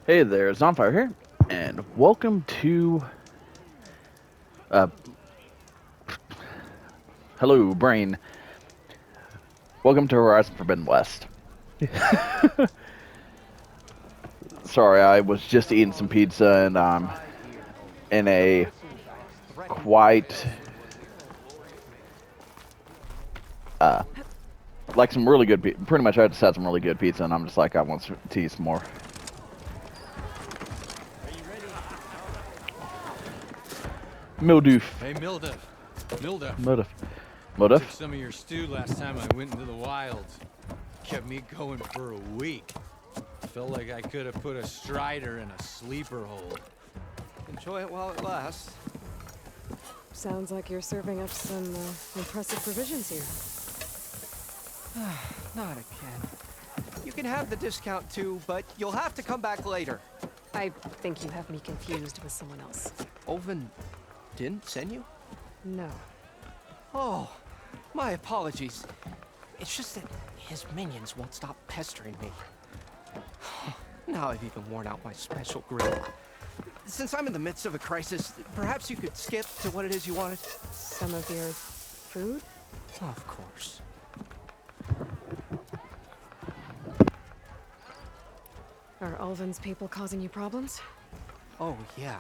Hey there, Zonfire here, and welcome to, uh, hello, Brain. Welcome to Horizon Forbidden West. Sorry, I was just eating some pizza and I'm in a quite, uh, like some really good pizza. Pretty much I just had some really good pizza and I'm just like, I want to eat some more. Mildoof. Hey, Milda. Milda. Modif. I Modif? took some of your stew last time I went into the wilds. Kept me going for a week. Felt like I could have put a strider in a sleeper hold. Enjoy it while it lasts. Sounds like you're serving up some impressive provisions here. Not again. You can have the discount too, but you'll have to come back later. I think you have me confused with someone else. Olvin didn't send you? No. Oh, my apologies. It's just that his minions won't stop pestering me. Now I've even worn out my special grill. Since I'm in the midst of a crisis, perhaps you could skip to what it is you wanted? Some of your food? Of course. Are Ulvin's people causing you problems? Oh, yeah.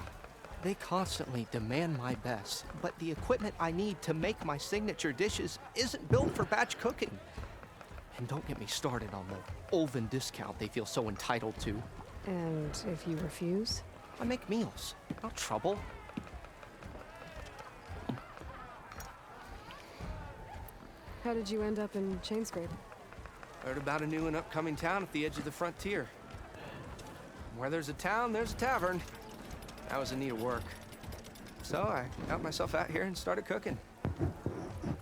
They constantly demand my best, but the equipment I need to make my signature dishes isn't built for batch cooking. And don't get me started on the Ulvin discount they feel so entitled to. And if you refuse? I make meals, not trouble. How did you end up in Chainscrape? Heard about a new and upcoming town at the edge of the frontier. Where there's a town, there's a tavern. I was in need of work. So I got myself out here and started cooking.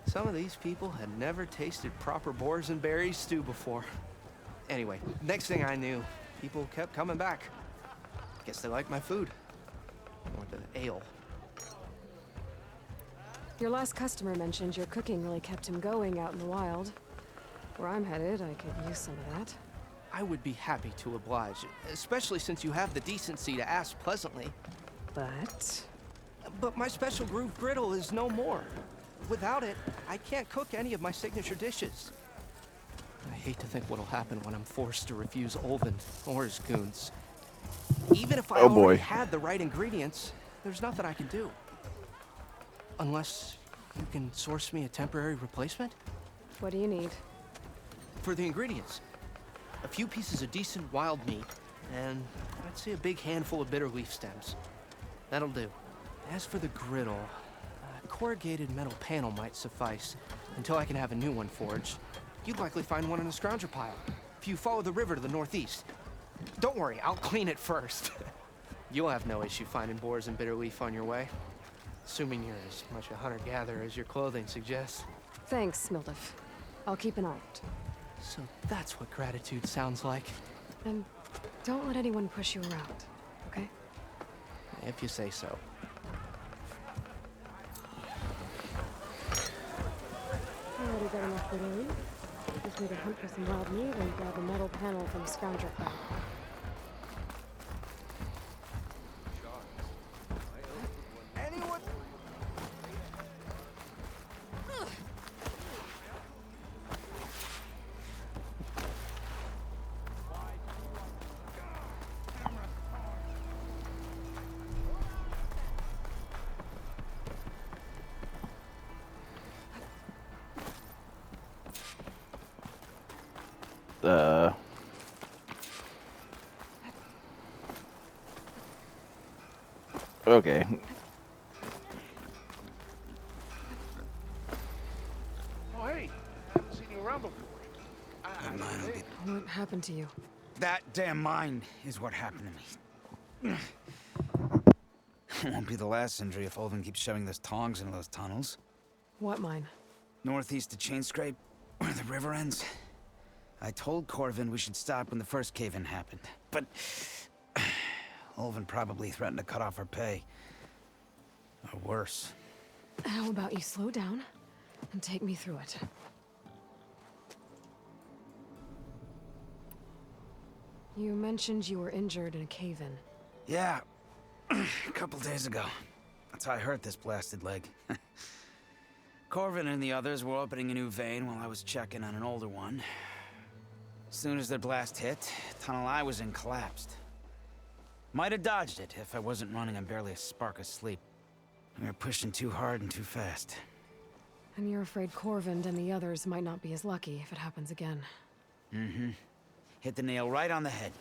Some of these people had never tasted proper boars and berries stew before. Anyway, next thing I knew, people kept coming back. Guess they liked my food. Or the ale. Your last customer mentioned your cooking really kept him going out in the wild. Where I'm headed, I could use some of that. I would be happy to oblige, especially since you have the decency to ask pleasantly. But my special groove griddle is no more. Without it, I can't cook any of my signature dishes. I hate to think what'll happen when I'm forced to refuse Olvin or his goons. Even if I already had the right ingredients, there's nothing I can do. Unless you can source me a temporary replacement? What do you need? For the ingredients, a few pieces of decent wild meat, and I'd say a big handful of bitter leaf stems. That'll do. As for the griddle, a corrugated metal panel might suffice until I can have a new one forged. You'd likely find one in a scrounger pile if you follow the river to the northeast. Don't worry, I'll clean it first. You'll have no issue finding boars and bitter leaf on your way. Assuming you're as much a hunter-gatherer as your clothing suggests. Thanks, Mildif. I'll keep an eye out. So that's what gratitude sounds like. And don't let anyone push you around, okay? If you say so. Already got enough for me. Just need to hunt for some wild meat and grab a metal panel from a scrounger pile. Anyone? Okay. Oh, hey. Haven't seen you around before. What happened to you? That damn mine is what happened to me. It won't be the last injury if Olvin keeps shoving those tongs into those tunnels. What mine? Northeast of Chainscrape, where the river ends. I told Corvin we should stop when the first cave-in happened, but Olvin probably threatened to cut off our pay. Or worse. How about you slow down and take me through it? You mentioned you were injured in a cave-in. Yeah, a couple days ago. That's how I hurt this blasted leg. Corvin and the others were opening a new vein while I was checking on an older one. As soon as their blast hit, the tunnel I was in collapsed. Might have dodged it if I wasn't running on barely a spark of sleep. We were pushing too hard and too fast. And you're afraid Corvind and the others might not be as lucky if it happens again. Mm-hmm. Hit the nail right on the head.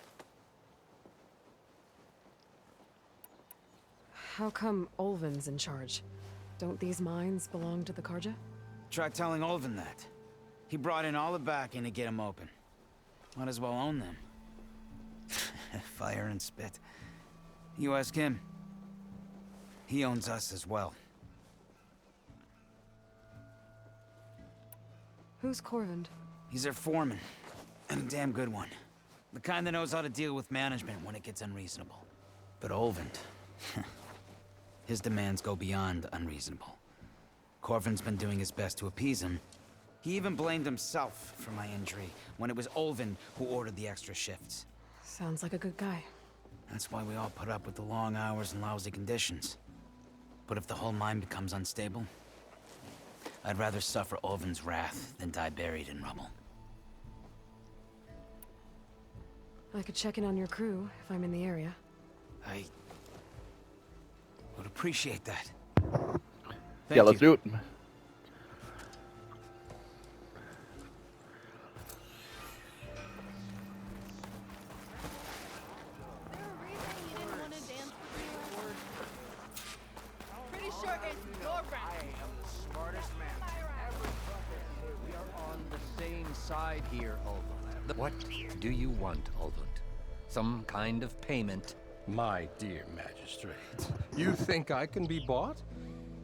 How come Olvin's in charge? Don't these mines belong to the Karja? Try telling Olvin that. He brought in all the backing to get them open. Might as well own them. Fire and spit. You ask him. He owns us as well. Who's Corvind? He's their foreman. And a damn good one. The kind that knows how to deal with management when it gets unreasonable. But Olvind... his demands go beyond unreasonable. Corvin's been doing his best to appease him. He even blamed himself for my injury when it was Olvin who ordered the extra shifts. Sounds like a good guy. That's why we all put up with the long hours and lousy conditions. But if the whole mine becomes unstable, I'd rather suffer Olvin's wrath than die buried in rubble. I could check in on your crew if I'm in the area. I would appreciate that. Yeah, let's do it. Pretty sure it's your I am the smartest man ever. We are on the same side here, Olvund. What do you want, Olvund? Some kind of payment? My dear magistrate, you think I can be bought?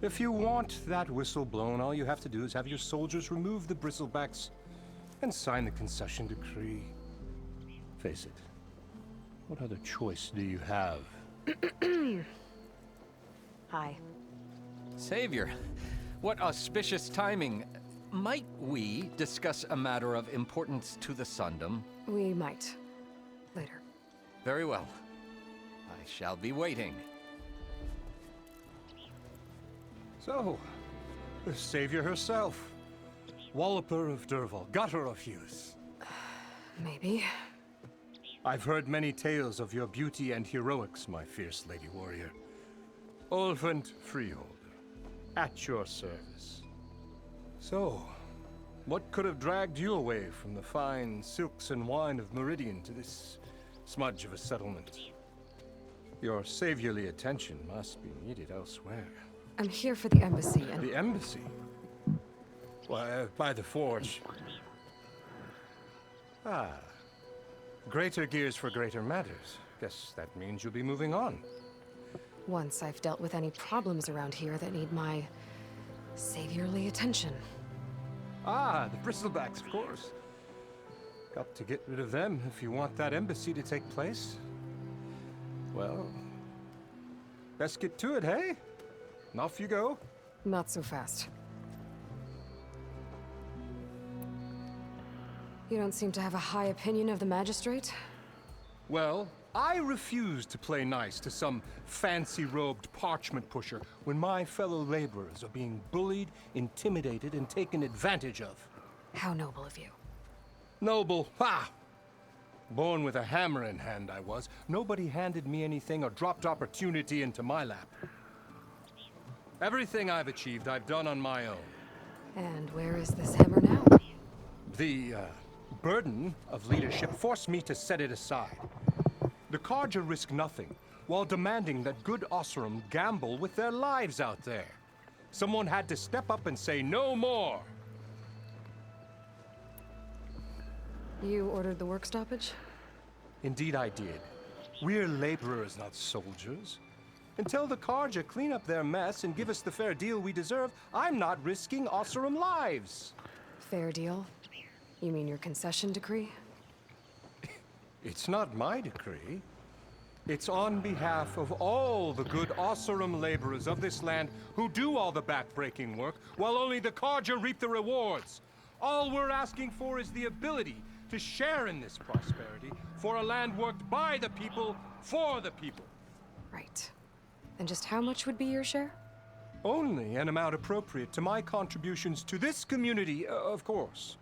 If you want that whistle blown, all you have to do is have your soldiers remove the bristlebacks and sign the concession decree. Face it, what other choice do you have? Hi. Savior, what auspicious timing. Might we discuss a matter of importance to the Sundom? We might. Later. Very well. I shall be waiting. So, the savior herself. Walloper of Derval, gutter of youth. Maybe. I've heard many tales of your beauty and heroics, my fierce lady warrior. Olvent Freeholder, at your service. So, what could have dragged you away from the fine silks and wine of Meridian to this smudge of a settlement? Your saviorly attention must be needed elsewhere. I'm here for the embassy and... The embassy? Why, by the forge. Ah. Greater gears for greater matters. Guess that means you'll be moving on. Once I've dealt with any problems around here that need my saviorly attention. Ah, the bristlebacks, of course. Got to get rid of them if you want that embassy to take place. Well, best get to it, hey? And off you go. Not so fast. You don't seem to have a high opinion of the magistrate? Well, I refuse to play nice to some fancy-robed parchment pusher when my fellow laborers are being bullied, intimidated, and taken advantage of. How noble of you. Noble, ha! Born with a hammer in hand, I was. Nobody handed me anything or dropped opportunity into my lap. Everything I've achieved, I've done on my own. And where is this hammer now? The, burden of leadership forced me to set it aside. The Karja risk nothing, while demanding that good Osseram gamble with their lives out there. Someone had to step up and say no more. You ordered the work stoppage? Indeed I did. We're laborers, not soldiers. Until the Karja clean up their mess and give us the fair deal we deserve, I'm not risking Osseram lives. Fair deal? You mean your concession decree? It's not my decree. It's on behalf of all the good Osseram laborers of this land who do all the back-breaking work, while only the Karja reap the rewards. All we're asking for is the ability to share in this prosperity for a land worked by the people, for the people. Right. And just how much would be your share? Only an amount appropriate to my contributions to this community, of course.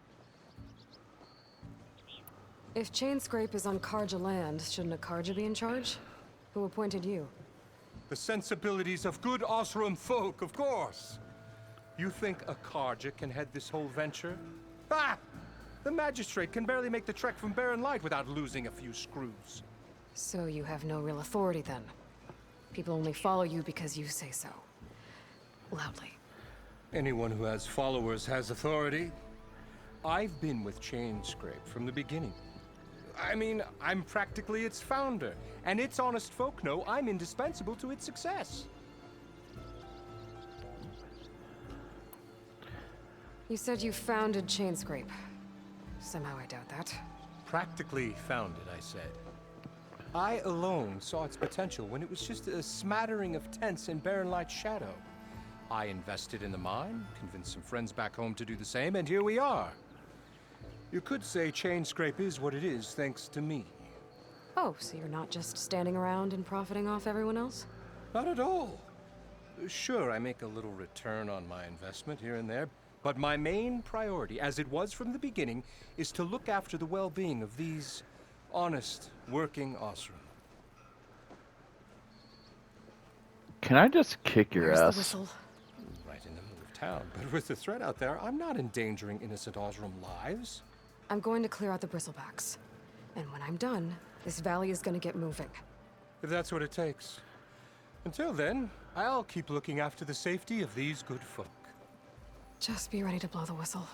If Chainscrape is on Karja land, shouldn't a Karja be in charge? Who appointed you? The sensibilities of good Osram folk, of course. You think a Karja can head this whole venture? Ah! The magistrate can barely make the trek from Barren Light without losing a few screws. So you have no real authority then? People only follow you because you say so. Loudly. Anyone who has followers has authority. I've been with Chainscrape from the beginning. I mean, I'm practically its founder, and its honest folk know I'm indispensable to its success. You said you founded Chainscrape. Somehow I doubt that. Practically founded, I said. I alone saw its potential when it was just a smattering of tents in Barren Light's shadow. I invested in the mine, convinced some friends back home to do the same, and here we are. You could say Chainscrape is what it is thanks to me. Oh, so you're not just standing around and profiting off everyone else? Not at all. Sure, I make a little return on my investment here and there, but my main priority, as it was from the beginning, is to look after the well-being of these honest, working Osram. Can I just kick your Where's ass? the whistle? Right in the middle of town, but with the threat out there, I'm not endangering innocent Osram lives. I'm going to clear out the bristlebacks. And when I'm done, this valley is going to get moving. If that's what it takes. Until then, I'll keep looking after the safety of these good folk. Just be ready to blow the whistle.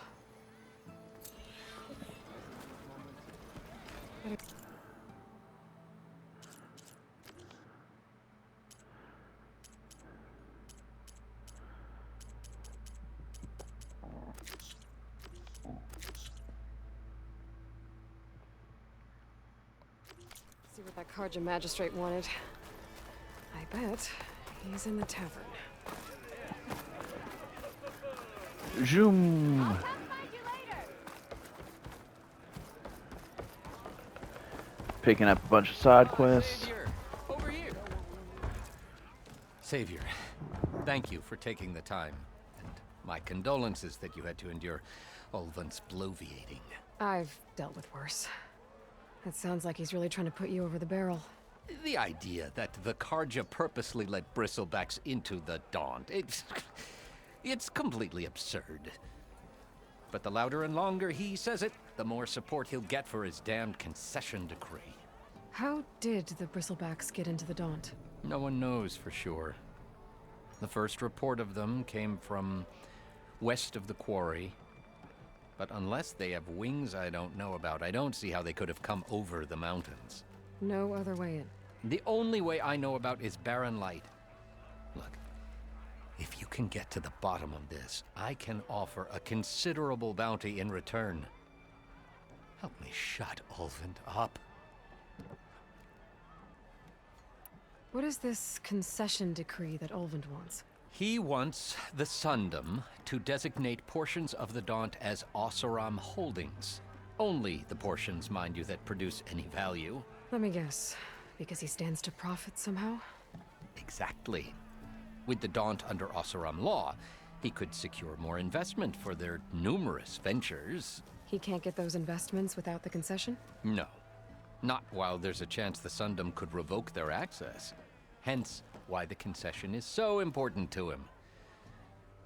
See what that Karja magistrate wanted. I bet he's in the tavern. Zoom. I'll come find you later. Picking up a bunch of side quests. Savior, over here. Savior, thank you for taking the time. And my condolences that you had to endure Ulvan's bloviating. I've dealt with worse. It sounds like he's really trying to put you over the barrel. The idea that the Karja purposely let bristlebacks into the Daunt, it's completely absurd. But the louder and longer he says it, the more support he'll get for his damned concession decree. How did the bristlebacks get into the Daunt? No one knows for sure. The first report of them came from west of the quarry. But unless they have wings I don't know about, I don't see how they could have come over the mountains. No other way in. The only way I know about is Barren Light. Look, if you can get to the bottom of this, I can offer a considerable bounty in return. Help me shut Ulvund up. What is this concession decree that Ulvund wants? He wants the Sundom to designate portions of the Daunt as Oseram holdings. Only the portions, mind you, that produce any value. Let me guess. Because he stands to profit somehow? Exactly. With the Daunt under Oseram law, he could secure more investment for their numerous ventures. He can't get those investments without the concession? No. Not while there's a chance the Sundom could revoke their access. Hence, why the concession is so important to him.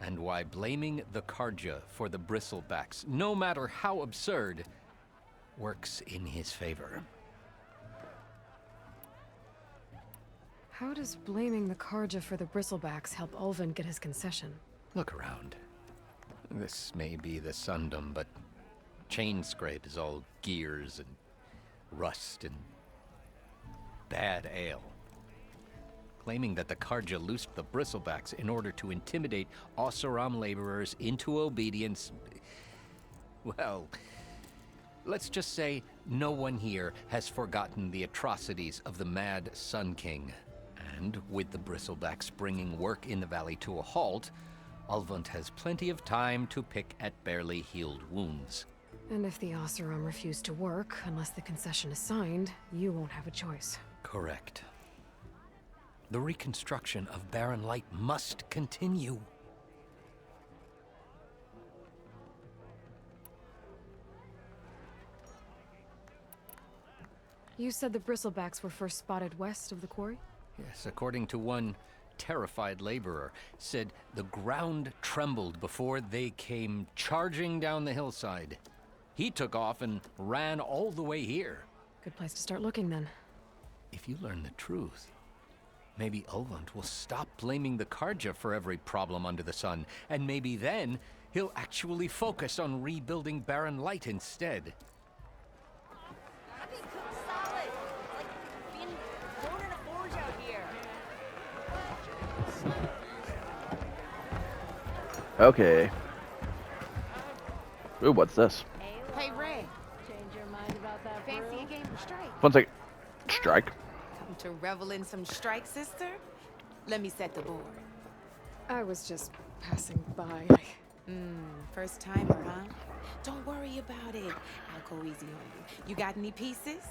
And why blaming the Karja for the bristlebacks, no matter how absurd, works in his favor. How does blaming the Karja for the bristlebacks help Ulvund get his concession? Look around. This may be the Sundom, but Chainscrape is all gears and rust and bad ale. Claiming that the Karja loosed the bristlebacks in order to intimidate Oseram laborers into obedience. Well, let's just say no one here has forgotten the atrocities of the Mad Sun King. And with the bristlebacks bringing work in the valley to a halt, Ulvund has plenty of time to pick at barely healed wounds. And if the Oseram refuse to work, unless the concession is signed, you won't have a choice. Correct. The reconstruction of Barren Light must continue. You said the bristlebacks were first spotted west of the quarry? Yes, according to one terrified laborer, said the ground trembled before they came charging down the hillside. He took off and ran all the way here. Good place to start looking, then. If you learn the truth, maybe Ulvund will stop blaming the Karja for every problem under the sun, and maybe then he'll actually focus on rebuilding Barren Light instead. Nothing cooked solid. It's like being born in a forge out here. Okay. Ooh, what's this? Hey, Ray. Change your mind about that fancy a game of strike? 1 second. Strike. Come to revel in some strike, sister? Let me set the board. I was just passing by. First timer, huh? Don't worry about it. I'll go easy on you. You got any pieces?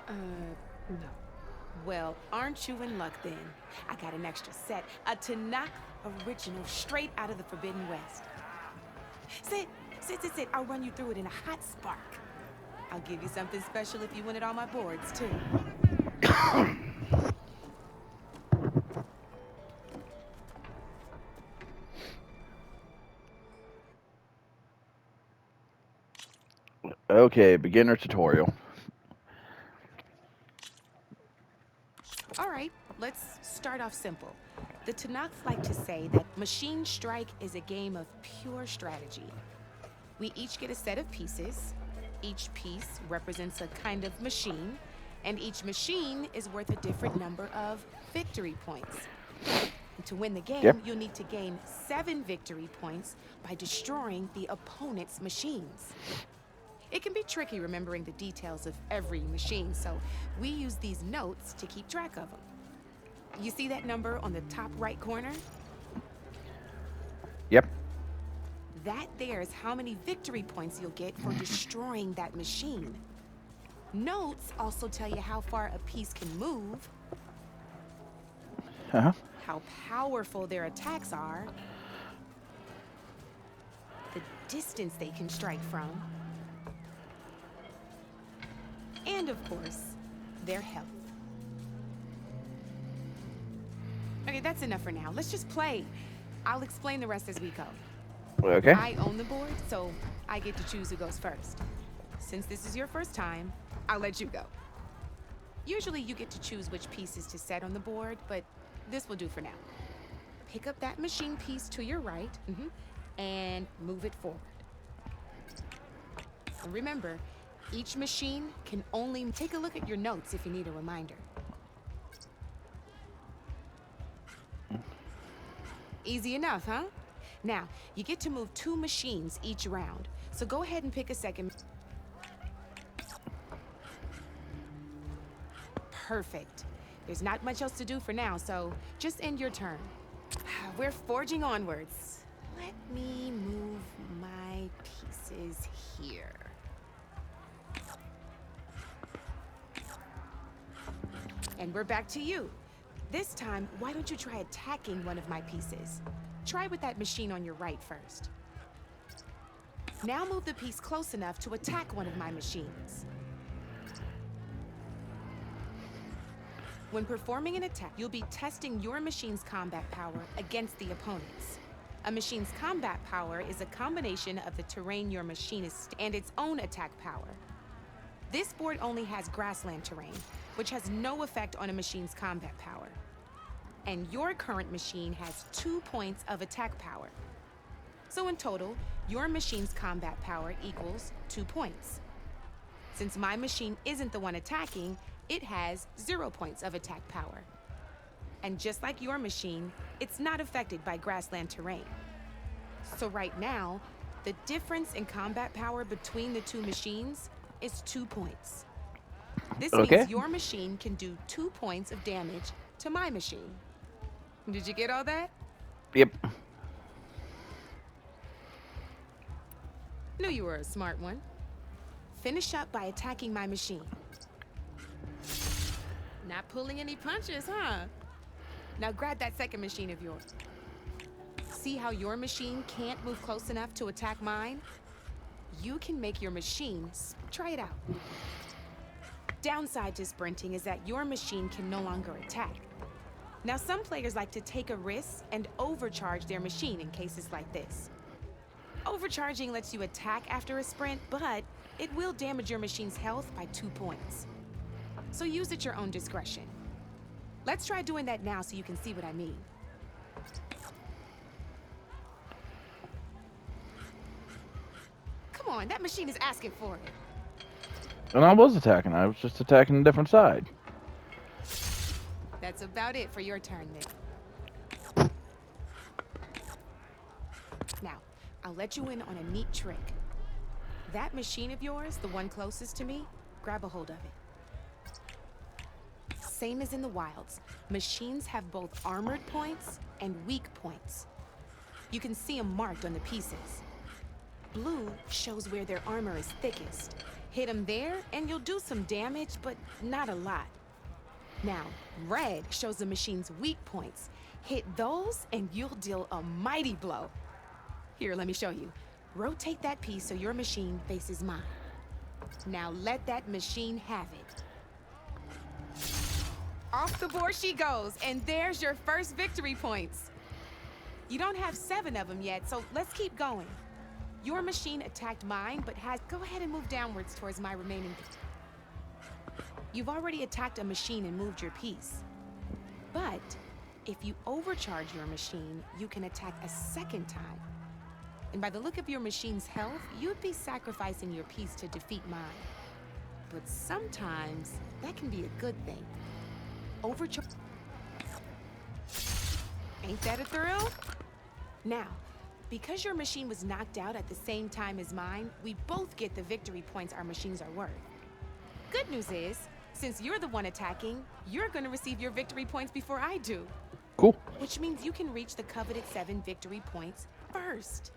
No. Well, aren't you in luck then? I got an extra set. A Tanakh original straight out of the Forbidden West. Sit. I'll run you through it in a hot spark. I'll give you something special if you win it on my boards, too. Okay, beginner tutorial. All right, let's start off simple. The Tanakhs like to say that Machine Strike is a game of pure strategy. We each get a set of pieces. Each piece represents a kind of machine, and each machine is worth a different number of victory points. And to win the game, you'll need to gain 7 victory points by destroying the opponent's machines. It can be tricky remembering the details of every machine, so we use these notes to keep track of them. You see that number on the top right corner? Yep. That there is how many victory points you'll get for destroying that machine. Notes also tell you how far a piece can move, how powerful their attacks are, the distance they can strike from, and of course, their health. Okay, that's enough for now. Let's just play. I'll explain the rest as we go. Okay. I own the board, so I get to choose who goes first. Since this is your first time, I'll let you go. Usually you get to choose which pieces to set on the board, but this will do for now. Pick up that machine piece to your right, and move it forward. And remember, each machine can only take a look at your notes if you need a reminder. Easy enough, huh? Now, you get to move 2 machines each round, so go ahead and pick a second. Perfect. There's not much else to do for now, so just end your turn. We're forging onwards. Let me move my pieces here. And we're back to you. This time, why don't you try attacking one of my pieces? Try with that machine on your right first. Now move the piece close enough to attack one of my machines. When performing an attack, you'll be testing your machine's combat power against the opponent's. A machine's combat power is a combination of the terrain your machine is and its own attack power. This board only has grassland terrain, which has no effect on a machine's combat power. And your current machine has 2 points of attack power. So in total, your machine's combat power equals 2 points. Since my machine isn't the one attacking, it has 0 points of attack power. And just like your machine, it's not affected by grassland terrain. So right now, the difference in combat power between the 2 machines is 2 points. This means your machine can do 2 points of damage to my machine. Did you get all that? Yep. Knew you were a smart one. Finish up by attacking my machine. Not pulling any punches, huh? Now grab that second machine of yours. See how your machine can't move close enough to attack mine? You can make your machine. Try it out. Downside to sprinting is that your machine can no longer attack. Now, some players like to take a risk and overcharge their machine in cases like this. Overcharging lets you attack after a sprint, but it will damage your machine's health by 2 points. So use at your own discretion. Let's try doing that now so you can see what I mean. Come on, that machine is asking for it. And I was attacking. I was just attacking a different side. That's about it for your turn, Nick. Now, I'll let you in on a neat trick. That machine of yours, the one closest to me, grab a hold of it. Same as in the wilds, machines have both armored points and weak points. You can see them marked on the pieces. Blue shows where their armor is thickest. Hit them there, and you'll do some damage, but not a lot. Now, red shows the machine's weak points. Hit those, and you'll deal a mighty blow. Here, let me show you. Rotate that piece so your machine faces mine. Now let that machine have it. Off the board she goes, and there's your first victory points. You don't have 7 of them yet, so let's keep going. Your machine attacked mine, but go ahead and move downwards towards my remaining. You've already attacked a machine and moved your piece. But if you overcharge your machine, you can attack a second time. And by the look of your machine's health, you'd be sacrificing your piece to defeat mine. But sometimes that can be a good thing. Overcharge. Ain't that a thrill? Now, because your machine was knocked out at the same time as mine, we both get the victory points our machines are worth. Good news is, since you're the one attacking, you're gonna receive your victory points before I do. Cool. Which means you can reach the coveted 7 victory points first.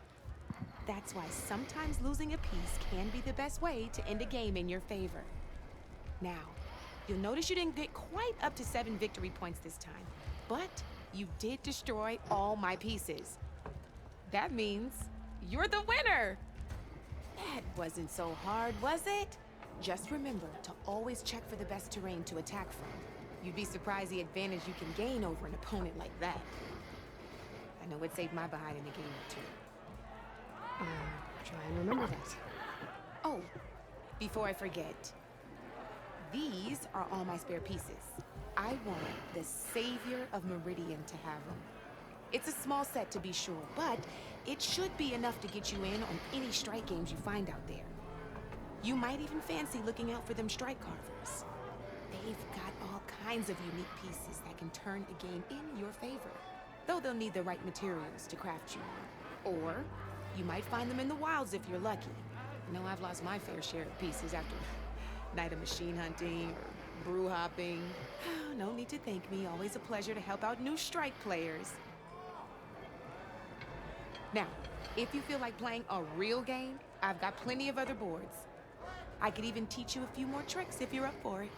That's why sometimes losing a piece can be the best way to end a game in your favor. Now, you'll notice you didn't get quite up to 7 victory points this time, but you did destroy all my pieces. That means you're the winner! That wasn't so hard, was it? Just remember to always check for the best terrain to attack from. You'd be surprised the advantage you can gain over an opponent like that. I know it saved my behind in a game or 2. Try and remember that. Oh, before I forget, these are all my spare pieces. I wanted the Savior of Meridian to have them. It's a small set to be sure, but it should be enough to get you in on any strike games you find out there. You might even fancy looking out for them strike carvers. They've got all kinds of unique pieces that can turn a game in your favor, though they'll need the right materials to craft you on. Or you might find them in the wilds if you're lucky. I know I've lost my fair share of pieces after night of machine hunting or brew hopping. No need to thank me. Always a pleasure to help out new strike players. Now, if you feel like playing a real game, I've got plenty of other boards. I could even teach you a few more tricks if you're up for it.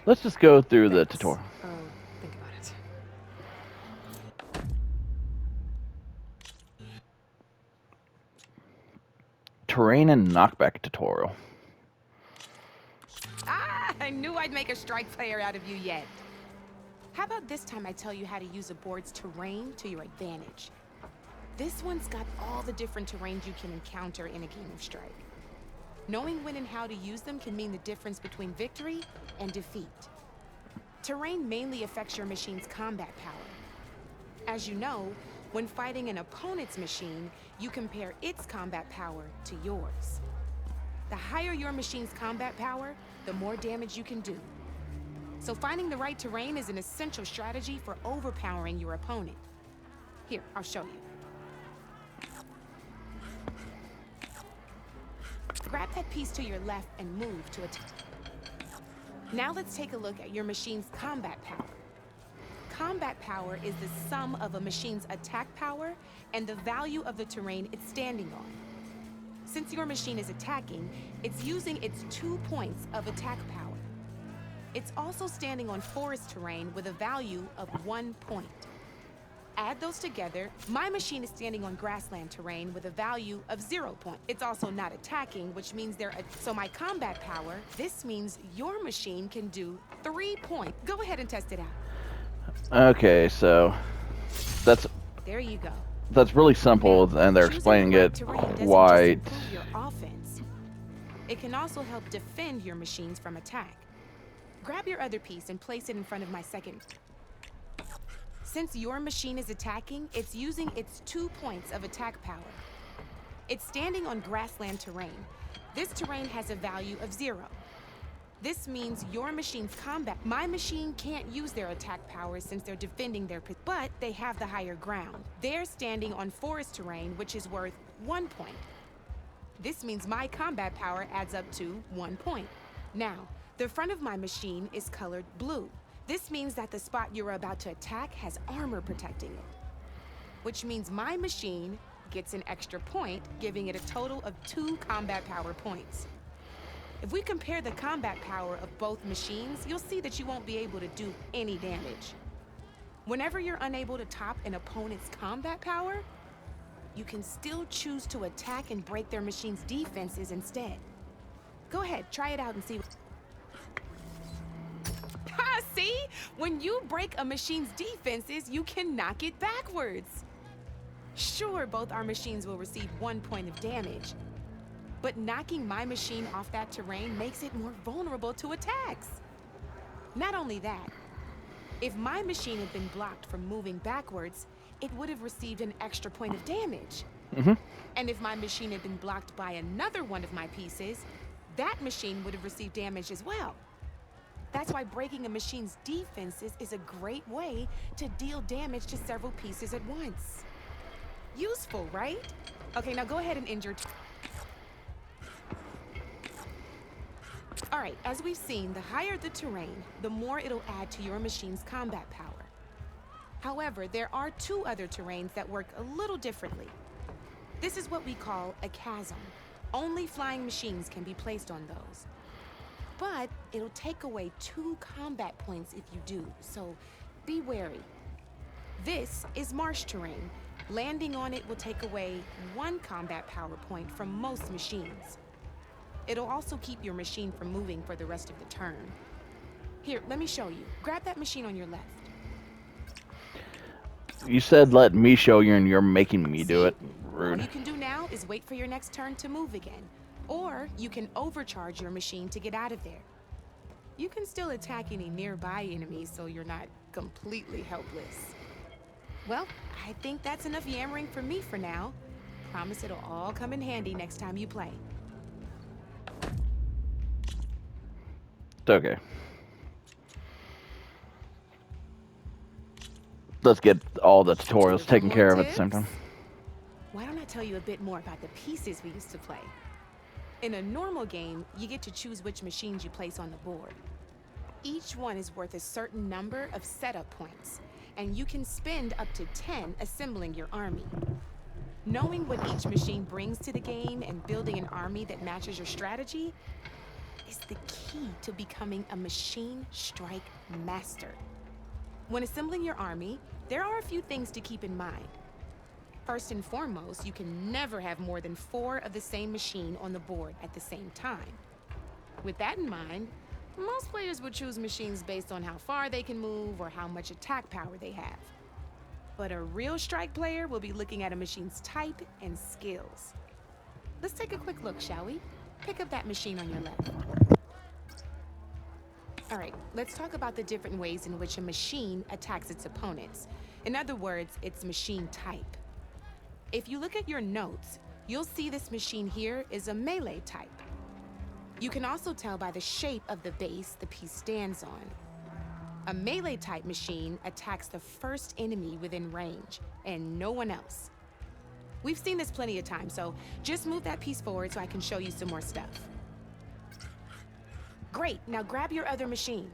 Let's just go through the tutorial. Think about it. Terrain and knockback tutorial. Ah, I knew I'd make a strike player out of you yet. How about this time I tell you how to use a board's terrain to your advantage? This one's got all the different terrains you can encounter in a game of Strike. Knowing when and how to use them can mean the difference between victory and defeat. Terrain mainly affects your machine's combat power. As you know, when fighting an opponent's machine, you compare its combat power to yours. The higher your machine's combat power, the more damage you can do. So finding the right terrain is an essential strategy for overpowering your opponent. Here, I'll show you. Grab that piece to your left and move to attack. Now let's take a look at your machine's combat power. Combat power is the sum of a machine's attack power and the value of the terrain it's standing on. Since your machine is attacking, it's using its 2 points of attack power. It's also standing on forest terrain with a value of 1 point. Add those together, my machine is standing on grassland terrain with a value of 0 points. It's also not attacking, which means so my combat power, this means your machine can do 3 points. Go ahead and test it out. Okay, so that's There you go. really simple, Now, and they're choosing explaining the right it terrain doesn't just quite. improve your offense. It can also help defend your machines from attack. Grab your other piece and place it in front of my second. Since your machine is attacking, it's using its 2 points of attack power. It's standing on grassland terrain. This terrain has a value of 0. This means your machine's combat. My machine can't use their attack powers since they're defending but they have the higher ground. They're standing on forest terrain, which is worth 1 point. This means my combat power adds up to 1 point. Now, the front of my machine is colored blue. This means that the spot you're about to attack has armor protecting it, which means my machine gets an extra point, giving it a total of 2 combat power points. If we compare the combat power of both machines, you'll see that you won't be able to do any damage. Whenever you're unable to top an opponent's combat power, you can still choose to attack and break their machine's defenses instead. Go ahead, try it out and see. See? When you break a machine's defenses, you can knock it backwards. Sure, both our machines will receive 1 point of damage, but knocking my machine off that terrain makes it more vulnerable to attacks. Not only that, if my machine had been blocked from moving backwards, it would have received an extra point of damage. And if my machine had been blocked by another one of my pieces, that machine would have received damage as well. That's why breaking a machine's defenses is a great way to deal damage to several pieces at once. Useful, right? Okay, now go ahead and end your All right, as we've seen, the higher the terrain, the more it'll add to your machine's combat power. However, there are 2 other terrains that work a little differently. This is what we call a chasm. Only flying machines can be placed on those. But it'll take away 2 combat points if you do, so be wary. This is marsh terrain. Landing on it will take away 1 combat power point from most machines. It'll also keep your machine from moving for the rest of the turn. Here, let me show you. Grab that machine on your left. You said let me show you, and you're making me do it. All Rude. you can do now is wait for your next turn to move again. Or you can overcharge your machine to get out of there. You can still attack any nearby enemies so you're not completely helpless. Well, I think that's enough yammering for me for now. Promise it'll all come in handy next time you play. Okay. Let's get all the tutorials taken care of at the same time. Why don't I tell you a bit more about the pieces we used to play? In a normal game, you get to choose which machines you place on the board. Each one is worth a certain number of setup points, and you can spend up to 10 assembling your army. Knowing what each machine brings to the game and building an army that matches your strategy is the key to becoming a machine strike master. When assembling your army, there are a few things to keep in mind. First and foremost, you can never have more than 4 of the same machine on the board at the same time. With that in mind, most players would choose machines based on how far they can move or how much attack power they have. But a real strike player will be looking at a machine's type and skills. Let's take a quick look, shall we? Pick up that machine on your left. All right, let's talk about the different ways in which a machine attacks its opponents. In other words, its machine type. If you look at your notes, you'll see this machine here is a melee type. You can also tell by the shape of the base the piece stands on. A melee type machine attacks the first enemy within range, and no one else. We've seen this plenty of times, so just move that piece forward so I can show you some more stuff. Great, now grab your other machine.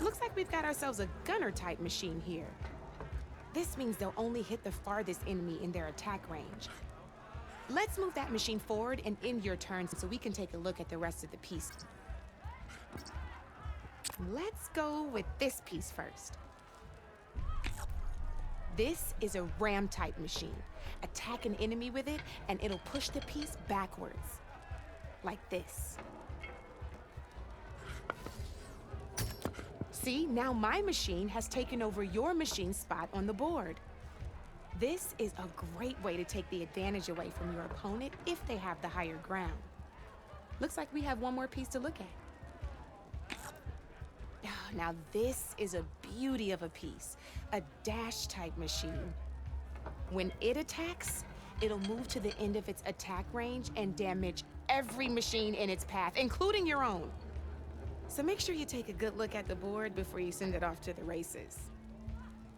Looks like we've got ourselves a gunner type machine here. This means they'll only hit the farthest enemy in their attack range. Let's move that machine forward and end your turn so we can take a look at the rest of the piece. Let's go with this piece first. This is a ram-type machine. Attack an enemy with it, and it'll push the piece backwards. Like this. See, now my machine has taken over your machine's spot on the board. This is a great way to take the advantage away from your opponent if they have the higher ground. Looks like we have one more piece to look at. Now this is a beauty of a piece, a dash-type machine. When it attacks, it'll move to the end of its attack range and damage every machine in its path, including your own. So make sure you take a good look at the board before you send it off to the races.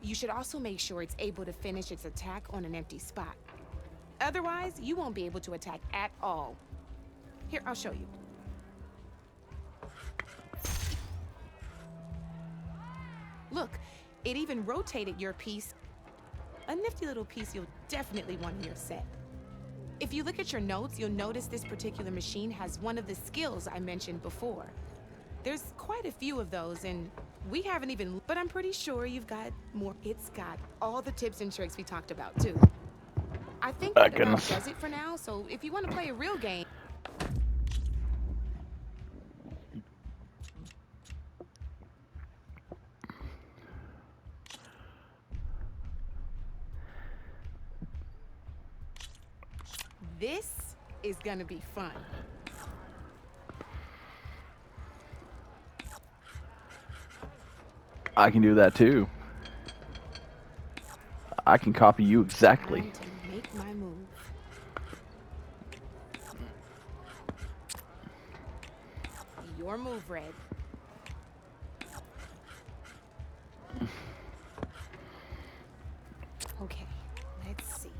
You should also make sure it's able to finish its attack on an empty spot. Otherwise, you won't be able to attack at all. Here, I'll show you. Look, it even rotated your piece. A nifty little piece you'll definitely want in your set. If you look at your notes, you'll notice this particular machine has one of the skills I mentioned before. There's quite a few of those, and we haven't even, but I'm pretty sure you've got more. It's got all the tips and tricks we talked about, too. I think that about does it for now, so if you want to play a real game... This is gonna be fun. I can do that too. I can copy you exactly. Time to make my move. Your move, Red. Okay, let's see.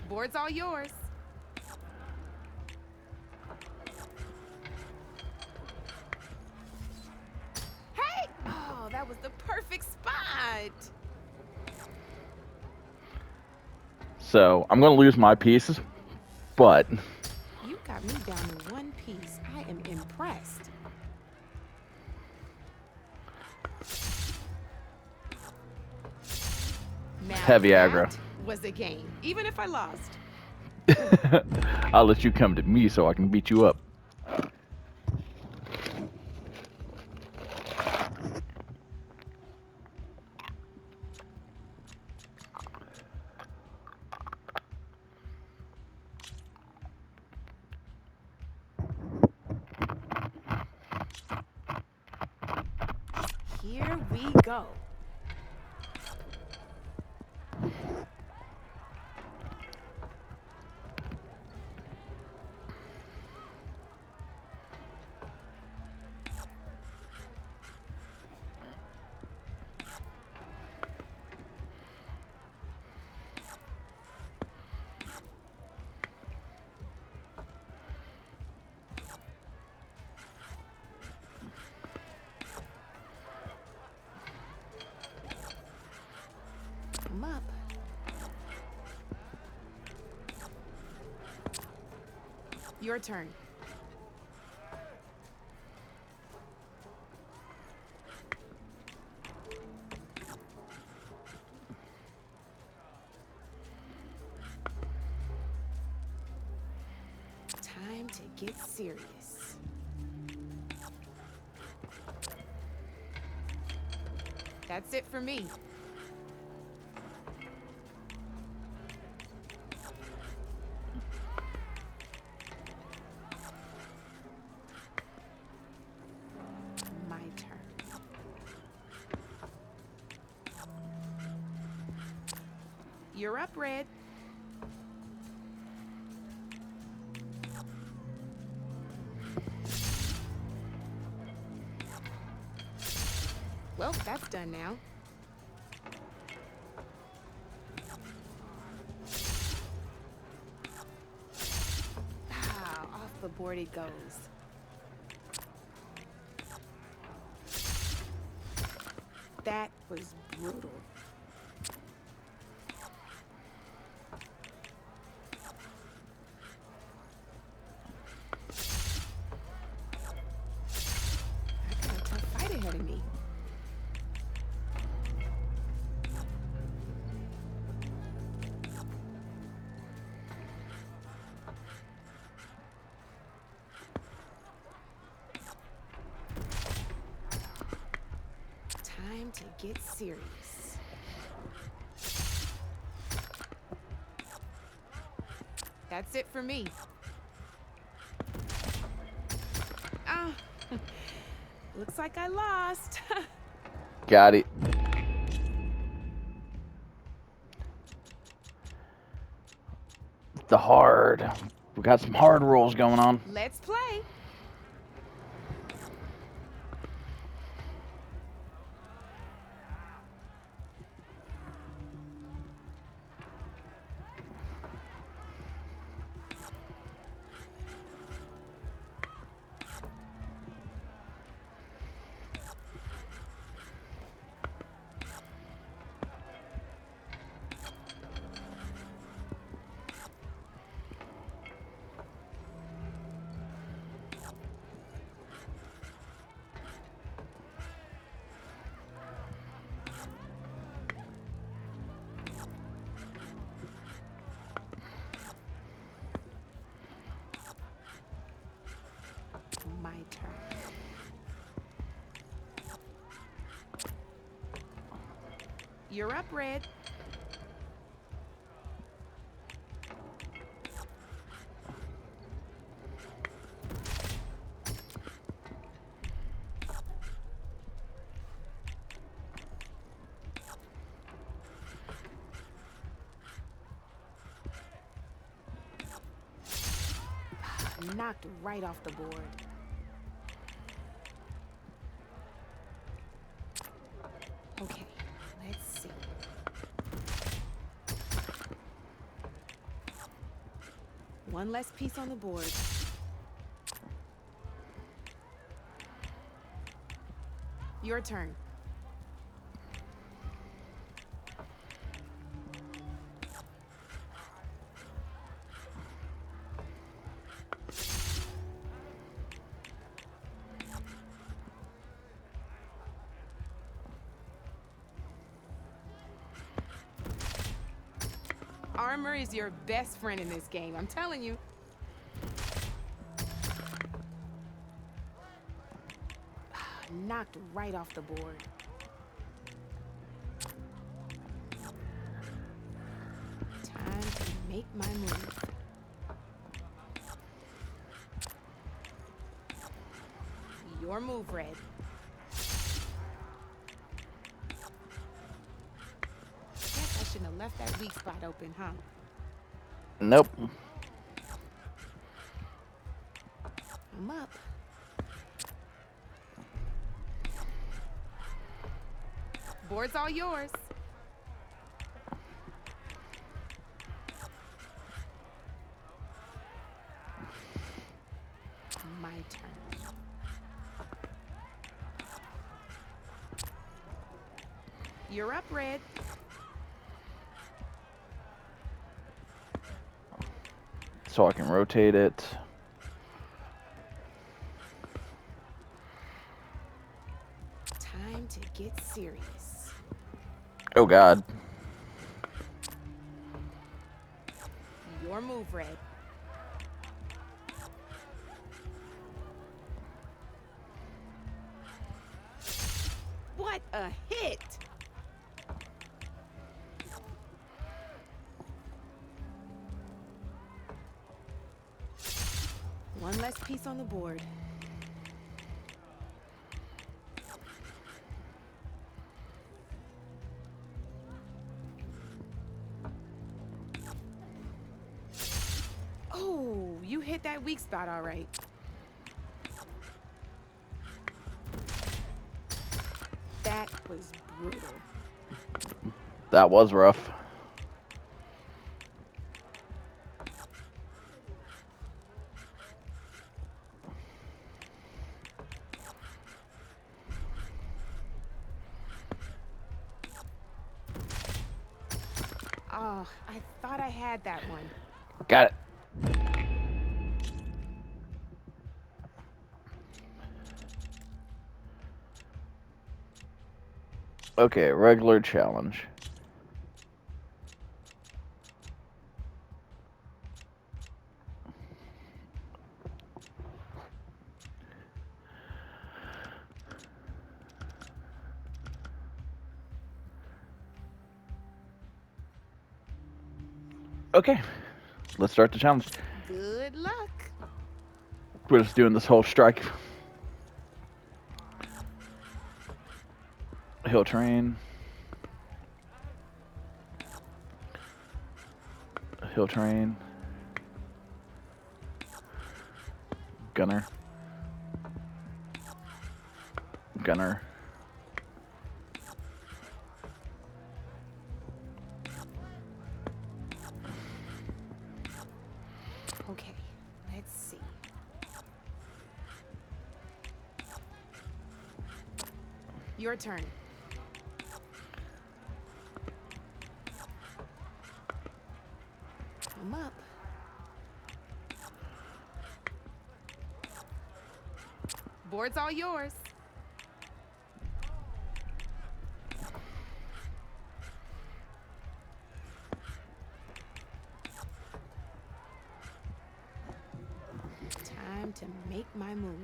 Board's all yours. Hey! Oh, that was the perfect spot. So I'm gonna lose my pieces, but You got me down to one piece. I am impressed. Now Heavy that aggro. was a game, even if I lost. I'll let you come to me so I can beat you up. Here we go. Come up. Your turn. Time to get serious. That's it for me. My turn. You're up, Red. Well, that's done now. Ah, off the board it goes. That was brutal. to get serious. That's it for me. Ah, looks like I lost. Got it. We got some hard rolls going on. Let's play. My turn. You're up, Red. Knocked right off the board. Okay, let's see. One less piece on the board. Your turn. Armor is your best friend in this game, I'm telling you. Knocked right off the board. Time to make my move. Your move, Red. Guess I shouldn't have left that weak spot open, huh? Nope. I'm up. Board's all yours. My turn. You're up, Red. So I can rotate it. Time to get serious. Oh God. Your move, Red. What a hit! One less piece on the board. Oh, you hit that weak spot all right. That was brutal. That was rough. Oh, I thought I had that one. Got it. Okay, regular challenge. Okay, let's start the challenge. Good luck. We're just doing this whole strike. Hill terrain. Hill terrain. Gunner. Gunner. Okay, let's see. Your turn. I'm up. Board's all yours. Time to make my move.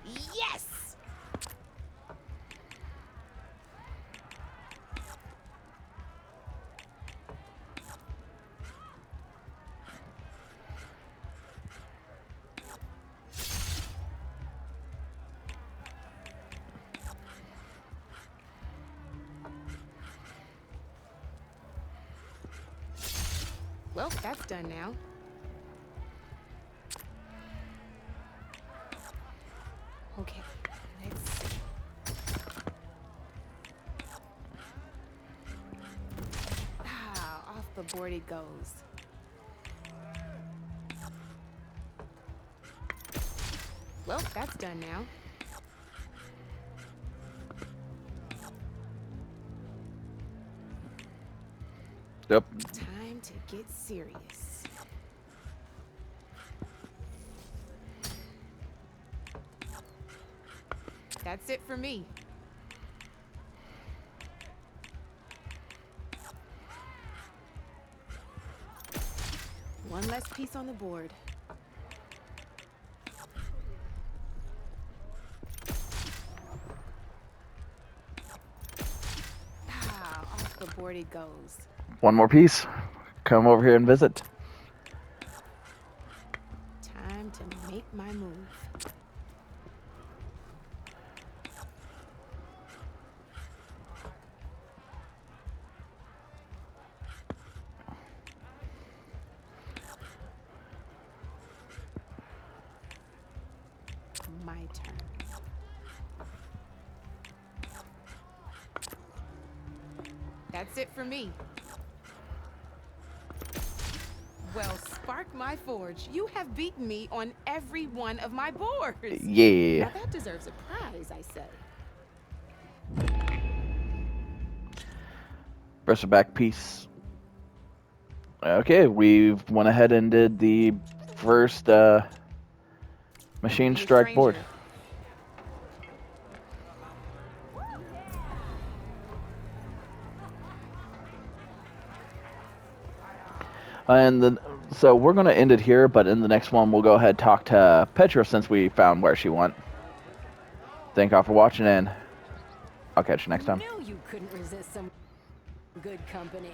Yes! Well, that's done now. Okay, let's see. Ah, off the board it goes. Well, that's done now. Yep. Time to get serious. That's it for me. One less piece on the board. Ah, off the board it goes. One more piece. Come over here and visit. Time to make my move. My turn. That's it for me. Well, spark my forge. You have beaten me on every one of my boards. Yeah. Now that deserves a prize, I say. Press a back piece. Okay, we've went ahead and did the first machine Be a strike board. stranger. And then, so we're going to end it here, but in the next one, we'll go ahead and talk to Petra since we found where she went. Thank y'all for watching, and I'll catch you next time. Knew you couldn't resist some good company.